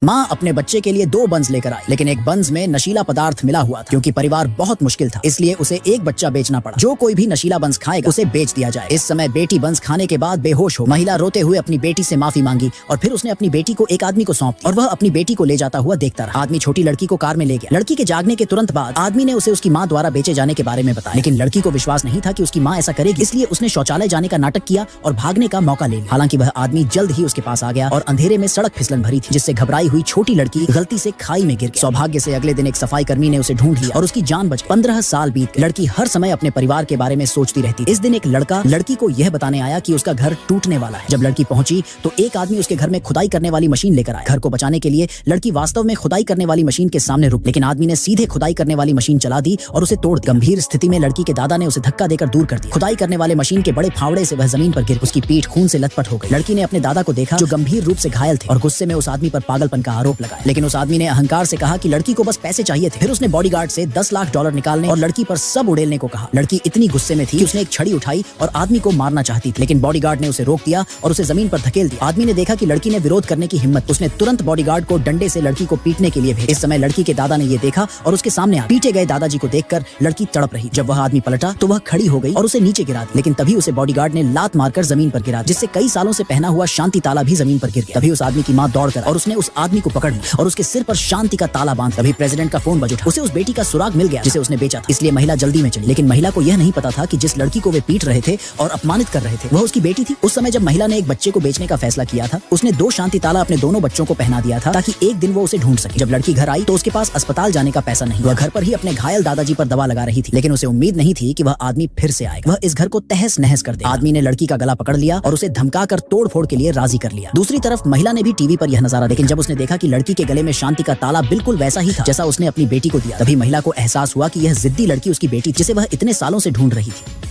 माँ अपने बच्चे के लिए 2 बंस लेकर आई, लेकिन एक बंस में नशीला पदार्थ मिला हुआ था। क्योंकि परिवार बहुत मुश्किल था, इसलिए उसे एक बच्चा बेचना पड़ा। जो कोई भी नशीला बंस खाएगा उसे बेच दिया जाए। इस समय बेटी बंस खाने के बाद बेहोश हो। महिला रोते हुए अपनी बेटी से माफी मांगी और फिर उसने अपनी बेटी को एक आदमी को सौंप दिया और वह अपनी बेटी को ले जाता हुआ देखता रहा। आदमी छोटी लड़की को कार में ले गया। लड़की के जागने के तुरंत बाद आदमी ने उसे उसकी माँ द्वारा बेचे जाने के बारे में बताया, लेकिन लड़की को विश्वास नहीं था कि उसकी माँ ऐसा करेगी, इसलिए उसने शौचालय जाने का नाटक किया और भागने का मौका ले लिया। हालांकि वह आदमी जल्द ही उसके पास आ गया और अंधेरे में सड़क फिसलन भरी थी, जिससे घबराई हुई छोटी लड़की गलती से खाई में गिर गई। सौभाग्य से अगले दिन एक सफाई कर्मी ने उसे ढूंढ लिया और उसकी जान बच गई। 15 साल बीत गए। लड़की हर समय अपने परिवार के बारे में सोचती रहती। इस दिन एक लड़का लड़की को यह बताने आया कि उसका घर टूटने वाला है। जब लड़की पहुंची तो एक आदमी उसके घर में खुदाई करने वाली मशीन लेकर आया। घर को बचाने के लिए लड़की वास्तव में खुदाई करने वाली मशीन के सामने रुक, लेकिन आदमी ने सीधे खुदाई करने वाली मशीन चला दी और उसे तोड़ दिया। गंभीर स्थिति में लड़की के दादा ने उसे धक्का देकर दूर कर दिया। खुदाई करने वाले मशीन के बड़े फावड़े से वह जमीन पर गिर, उसकी पीठ खून से लथपथ हो गई। लड़की ने अपने दादा को देखा जो गंभीर रूप से घायल थे और गुस्से में उस आदमी पर पागलपन का आरोप लगाया, लेकिन उस आदमी ने अहंकार से कहा कि लड़की को बस पैसे चाहिए थे। फिर उसने बॉडीगार्ड से $10 लाख निकालने और लड़की पर सब उड़ेलने को कहा। लड़की इतनी गुस्से में थी कि उसने एक छड़ी उठाई और आदमी को मारना चाहती थी, लेकिन बॉडीगार्ड ने उसे रोक दिया और उसे जमीन पर धकेल दिया। आदमी ने देखा कि लड़की ने विरोध करने की हिम्मत, उसने तुरंत बॉडीगार्ड को डंडे से लड़की को पीटने के लिए भेजा। इस समय लड़की के दादा ने ये देखा और उसके सामने आ पीटे गए दादाजी को देखकर लड़की तड़प रही। जब वह आदमी पलटा तो वह खड़ी हो गई और उसे नीचे गिरा दिया, लेकिन तभी उसे बॉडीगार्ड ने लात मारकर जमीन पर गिरा, जिससे कई सालों से पहना हुआ शांति ताला भी जमीन पर गिर गया। तभी उस आदमी की माँ दौड़ कर और उसने उस आदमी को पकड़ लिया और उसके सिर पर शांति का ताला बांध। तभी प्रेसिडेंट का फोन बज उठा। उसे उस बेटी का सुराग मिल गया जिसे उसने बेचा था, इसलिए महिला जल्दी में चली। लेकिन महिला को यह नहीं पता था कि जिस लड़की को वे पीट रहे थे और अपमानित कर रहे थे वह उसकी बेटी थी। उस समय जब महिला ने एक बच्चे को बेचने का फैसला किया था, उसने 2 शांति ताला अपने दोनों बच्चों को पहना दिया था ताकि एक दिन वो उसे ढूंढ सके। जब लड़की घर आई तो उसके पास अस्पताल जाने का पैसा नहीं। वह घर पर ही अपने घायल दादाजी पर दवा लगा रही थी, लेकिन उसे उम्मीद नहीं थी कि वह आदमी फिर से आएगा। वह इस घर को तहस नहस कर देगा। आदमी ने लड़की का गला पकड़ लिया और उसे धमकाकर तोड़-फोड़ के लिए राजी कर लिया। दूसरी तरफ महिला ने भी टीवी पर यह नजारा, लेकिन जब उसने देखा कि लड़की के गले में शांति का ताला बिल्कुल वैसा ही था जैसा उसने अपनी बेटी को दिया, तभी महिला को एहसास हुआ कि यह जिद्दी लड़की उसकी बेटी जिसे वह इतने सालों से ढूंढ रही थी।